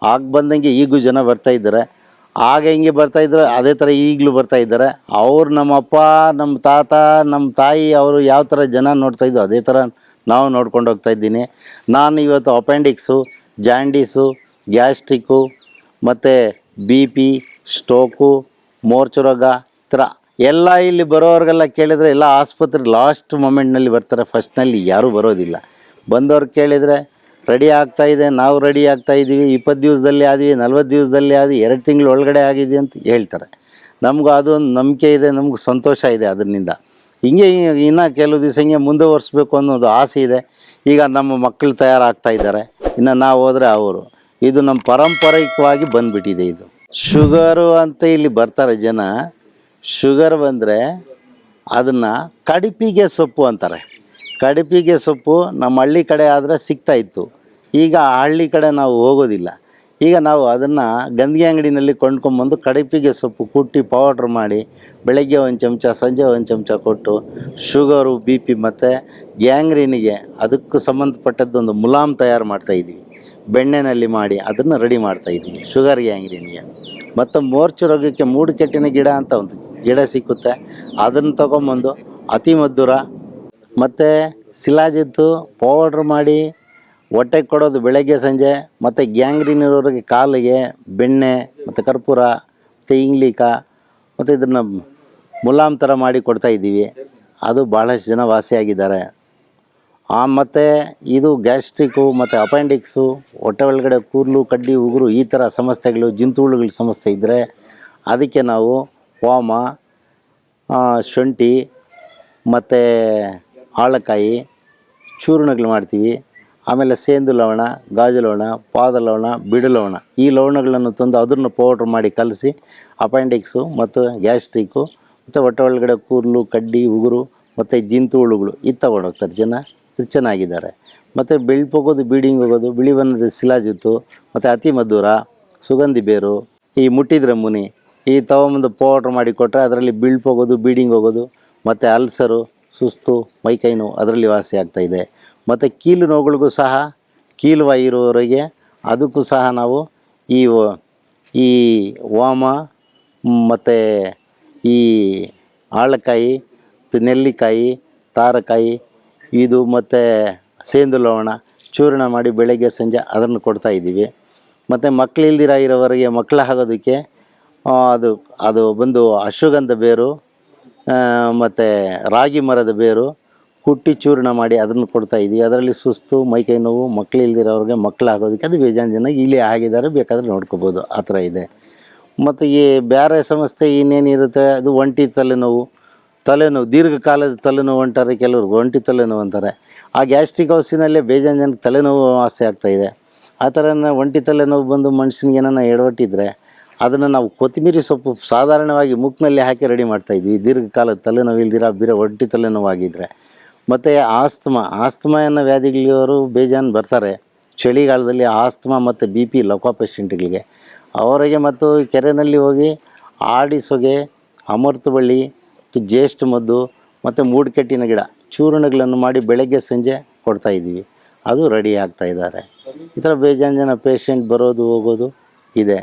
ಆಗ ಬಂದಂಗೆ ಈಗೂ ಜನ ಬರ್ತಾ ಇದ್ದಾರೆ. ಆಗ ಹೆಂಗೆ ಬರ್ತಾಯಿದ್ರು ಅದೇ ಥರ ಈಗಲೂ ಬರ್ತಾ ಇದ್ದಾರೆ. ಅವ್ರು ನಮ್ಮ ಅಪ್ಪ, ನಮ್ಮ ತಾತ, ನಮ್ಮ ತಾಯಿ ಅವರು ಯಾವ ಥರ ಜನ ನೋಡ್ತಾಯಿದ್ದು ಅದೇ ಥರ ನಾವು ನೋಡ್ಕೊಂಡು ಹೋಗ್ತಾ ಇದ್ದೀನಿ. ನಾನು ಇವತ್ತು ಅಪೆಂಡಿಕ್ಸು, ಜಾಂಡೀಸು, ಗ್ಯಾಸ್ಟ್ರಿಕ್ಕು ಮತ್ತು ಬಿ ಪಿ, ಸ್ಟ್ರೋಕು, ಮೂರ್ಛೆ ರೋಗ ಈ ಥರ ಎಲ್ಲ ಇಲ್ಲಿ ಬರೋರಿಗೆಲ್ಲ ಕೇಳಿದರೆ ಎಲ್ಲ ಆಸ್ಪತ್ರೆ ಲಾಸ್ಟ್ ಮೊಮೆಂಟ್ನಲ್ಲಿ ಬರ್ತಾರೆ, ಫಸ್ಟ್ನಲ್ಲಿ ಯಾರೂ ಬರೋದಿಲ್ಲ. ಬಂದವ್ರು ಕೇಳಿದರೆ ರೆಡಿ ಆಗ್ತಾಯಿದೆ, ನಾವು ರೆಡಿ ಆಗ್ತಾಯಿದ್ದೀವಿ, 20 ದಿವಸದಲ್ಲಿ ಆದ್ವಿ, 40 ದಿವಸದಲ್ಲಿ ಆದ್ವಿ, 2 ತಿಂಗಳು ಒಳಗಡೆ ಆಗಿದೆ ಅಂತ ಹೇಳ್ತಾರೆ. ನಮಗೂ ಅದೊಂದು ನಂಬಿಕೆ ಇದೆ, ನಮ್ಗೆ ಸಂತೋಷ ಇದೆ ಅದರಿಂದ. ಹಿಂಗೆ ಇನ್ನೂ ಕೆಲವು ದಿವಸ ಹಿಂಗೆ ಮುಂದುವರಿಸ್ಬೇಕು ಅನ್ನೋದು ಆಸೆ ಇದೆ. ಈಗ ನಮ್ಮ ಮಕ್ಕಳು ತಯಾರಾಗ್ತಾ ಇದ್ದಾರೆ, ಇನ್ನು ನಾವು ಹೋದರೆ ಅವರು. ಇದು ನಮ್ಮ ಪಾರಂಪರಿಕವಾಗಿ ಬಂದುಬಿಟ್ಟಿದೆ. ಇದು ಶುಗರು ಅಂತ ಇಲ್ಲಿ ಬರ್ತಾರೆ ಜನ. ಶುಗರ್ ಬಂದರೆ ಅದನ್ನು ಕಡಿಪಿಗೆ ಸೊಪ್ಪು ಅಂತಾರೆ. ಕಡಿಪಿಗೆ ಸೊಪ್ಪು ನಮ್ಮ ಹಳ್ಳಿ ಕಡೆ ಆದರೆ ಸಿಗ್ತಾಯಿತ್ತು. ಈಗ ಹಳ್ಳಿ ಕಡೆ ನಾವು ಹೋಗೋದಿಲ್ಲ. ಈಗ ನಾವು ಅದನ್ನು ಗಂದಿಗೆ ಅಂಗಡಿನಲ್ಲಿ ಕೊಂಡ್ಕೊಂಬಂದು ಕಡಿಪಿಗೆ ಸೊಪ್ಪು ಕುಟ್ಟಿ ಪೌಡ್ರ್ ಮಾಡಿ ಬೆಳಗ್ಗೆ ಒಂದು ಚಮಚ, ಸಂಜೆ ಒಂದು ಚಮಚ ಕೊಟ್ಟು ಶುಗರು, ಬಿ ಪಿ ಮತ್ತು ಗ್ಯಾಂಗ್ರೀನಿಗೆ ಅದಕ್ಕೂ ಸಂಬಂಧಪಟ್ಟದ್ದೊಂದು ಮುಲಾಮ್ ತಯಾರು ಮಾಡ್ತಾಯಿದ್ವಿ. ಬೆಣ್ಣೆನಲ್ಲಿ ಮಾಡಿ ಅದನ್ನು ರೆಡಿ ಮಾಡ್ತಾಯಿದ್ವಿ ಶುಗರ್ ಗ್ಯಾಂಗ್ರೀನಿಗೆ. ಮತ್ತು ಮೂರ್ಛೆ ರೋಗಕ್ಕೆ ಮೂಡುಕೆಟ್ಟಿನ ಗಿಡ ಅಂತ ಒಂದು ಗಿಡ ಸಿಕ್ಕುತ್ತೆ, ಅದನ್ನು ತೊಗೊಂಬಂದು ಅತಿ ಮಧುರ ಮತ್ತು ಶಿಲಾಜಿತ್ತು ಪೌಡ್ರ್ ಮಾಡಿ ಹೊಟ್ಟೆಗೆ ಕೊಡೋದು ಬೆಳಗ್ಗೆ ಸಂಜೆ. ಮತ್ತು ಗ್ಯಾಂಗ್ರೀನ್ ಇರೋರಿಗೆ ಕಾಲಿಗೆ ಬೆಣ್ಣೆ ಮತ್ತು ಕರ್ಪೂರ ಮತ್ತು ಇಂಗ್ಲಿಕ ಮತ್ತು ಇದನ್ನು ಮುಲಾಮ್ ಥರ ಮಾಡಿ ಕೊಡ್ತಾಯಿದ್ದೀವಿ. ಅದು ಭಾಳಷ್ಟು ಜನ ವಾಸಿಯಾಗಿದ್ದಾರೆ. ಮತ್ತು ಇದು ಗ್ಯಾಸ್ಟ್ರಿಕ್ಕು ಮತ್ತು ಅಪೆಂಡಿಕ್ಸು, ಹೊಟ್ಟೆ ಒಳಗಡೆ ಕೂದಲು, ಕಡ್ಡಿ, ಉಗುರು ಈ ಥರ ಸಮಸ್ಯೆಗಳು, ಜಂತುಹುಳುಗಳ ಸಮಸ್ಯೆ ಇದ್ದರೆ ಅದಕ್ಕೆ ನಾವು ಓಮ, ಶುಂಠಿ ಮತ್ತು ಆಳಕಾಯಿ ಚೂರ್ಣಗಳು ಮಾಡ್ತೀವಿ. ಆಮೇಲೆ ಸೇಂದು ಲವಣ, ಗಾಜು ಲವಣ, ಪಾದ ಲವಣ, ಬಿಡು ಲವಣ ಈ ಲವಣಗಳನ್ನು ತಂದು ಅದನ್ನು ಪೌಡ್ರ್ ಮಾಡಿ ಕಲಸಿ ಅಪೆಂಡಿಕ್ಸು ಮತ್ತು ಗ್ಯಾಸ್ಟ್ರಿಕ್ಕು ಮತ್ತು ಹೊಟ್ಟೆ ಒಳಗಡೆ ಕೂದಲು, ಕಡ್ಡಿ, ಉಗುರು ಮತ್ತು ಜಂತುಹುಳುಗಳು ಇದು ತಗೊಂಡೋಗ್ತಾರೆ ಜನ. ಚೆನ್ನಾಗಿದ್ದಾರೆ. ಮತ್ತು ಬೆಳ್ಪೋಗೋದು, ಬೀಡಿಂಗ್ ಹೋಗೋದು, ಬಿಳಿ ಬಣ್ಣದ ಶಿಲಾಜಿತ್ತು ಮತ್ತು ಅತಿ ಮಧುರ, ಸುಗಂಧಿ ಬೇರು, ಈ ಮುಟ್ಟಿದ್ರೆ ಮುನಿ ಈ ತಗೊಂಬಂದು ಪೌಡ್ರ್ ಮಾಡಿ ಕೊಟ್ಟರೆ ಅದರಲ್ಲಿ ಬೀಳ್ಪೋಗೋದು, ಬೀಡಿಂಗ್ ಹೋಗೋದು ಮತ್ತು ಅಲ್ಸರು, ಸುಸ್ತು, ಮೈಕೈ ನೋವು ಅದರಲ್ಲಿ ವಾಸಿ ಆಗ್ತಾಯಿದೆ. ಮತ್ತು ಕೀಲು ನೋವುಗಳಿಗೂ ಸಹ, ಕೀಲು ಇರೋರಿಗೆ ಅದಕ್ಕೂ ಸಹ ನಾವು ಈ ಓಮ ಮತ್ತು ಈ ಆಳಕಾಯಿ, ನೆಲ್ಲಿಕಾಯಿ, ತಾರಕಾಯಿ ಇದು ಮತ್ತು ಸೇಂದು ಲವಣ ಚೂರ್ಣ ಮಾಡಿ ಬೆಳಗ್ಗೆ ಸಂಜೆ ಅದನ್ನು ಕೊಡ್ತಾಯಿದ್ದೀವಿ. ಮತ್ತು ಮಕ್ಕಳಿಲ್ದಿರ ಇರೋವರಿಗೆ ಮಕ್ಕಳು ಆಗೋದಕ್ಕೆ ಅದು ಬಂದು ಅಶ್ವಗಂಧ ಬೇರು ಮತ್ತು ರಾಗಿ ಮರದ ಬೇರು ಕುಟ್ಟಿ ಚೂರ್ಣ ಮಾಡಿ ಅದನ್ನು ಕೊಡ್ತಾಯಿದ್ದೀವಿ. ಅದರಲ್ಲಿ ಸುಸ್ತು, ಮೈಕೈ ನೋವು, ಮಕ್ಕಳಿಲ್ದಿರೋರಿಗೆ ಮಕ್ಕಳಾಗೋದಕ್ಕೆ ಅದು ಬೇಜಾನ್ ಜನ ಇಲ್ಲಿ ಆಗಿದ್ದಾರೆ, ಬೇಕಾದರೆ ನೋಡ್ಕೋಬೋದು, ಆ ಥರ ಇದೆ. ಮತ್ತು ಈ ಬೇರೆ ಸಮಸ್ಯೆ ಇನ್ನೇನಿರುತ್ತೆ ಅದು ಒಂಟಿ ತಲೆನೋವು, ದೀರ್ಘಕಾಲದ ತಲೆನೋವು ಅಂತಾರೆ ಕೆಲವರು, ಒಂಟಿ ತಲೆನೋವು ಅಂತಾರೆ. ಆ ಗ್ಯಾಸ್ಟ್ರಿಕ್ ಹೌಸಿನಲ್ಲೇ ಬೇಜಾನ್ ಜನಕ್ಕೆ ತಲೆನೋವು ವಾಸಿ ಆಗ್ತಾಯಿದೆ. ಆ ಥರ ಒಂಟಿ ತಲೆನೋವು ಬಂದು ಮನುಷ್ಯನಿಗೆ ಏನೋ ಎಡವಟ್ಟಿದ್ರೆ ಅದನ್ನು ನಾವು ಕೊತ್ತಂಬರಿ ಸೊಪ್ಪು ಸಾಧಾರಣವಾಗಿ ಮುಕ್ಕಿನಲ್ಲಿ ಹಾಕಿ ರೆಡಿ ಮಾಡ್ತಾಯಿದ್ವಿ, ದೀರ್ಘಕಾಲದ ತಲೆನೋವು ಇಲ್ದಿರ ಬೇರೆ ಒಂಟಿ ತಲೆನೋವಾಗಿದ್ದರೆ. ಮತ್ತು ಆಸ್ತಮಾ ಅನ್ನೋ ವ್ಯಾಧಿಗಳಿವರು ಬೇಜಾನ್ ಬರ್ತಾರೆ ಚಳಿಗಾಲದಲ್ಲಿ. ಆಸ್ತಮಾ ಮತ್ತು ಬಿ ಪಿ ಲೋಕ ಪೇಷಂಟ್ಗಳಿಗೆ ಅವರಿಗೆ ಮತ್ತು ಕೆರೆಯಲ್ಲಿ ಹೋಗಿ ಆಡಿಸೊಗೆ, ಅಮೃತ ಬಳ್ಳಿ, ಜ್ಯೇಷ್ಠ ಮದ್ದು ಮತ್ತು ಮೂಡುಕೆಟ್ಟಿನ ಗಿಡ ಚೂರ್ಣಗಳನ್ನು ಮಾಡಿ ಬೆಳಗ್ಗೆ ಸಂಜೆ ಕೊಡ್ತಾಯಿದ್ದೀವಿ. ಅದು ರೆಡಿ ಆಗ್ತಾಯಿದ್ದಾರೆ. ಈ ಥರ ಬೇಜಾನ್ ಜನ ಪೇಷಂಟ್ ಬರೋದು ಹೋಗೋದು ಇದೆ.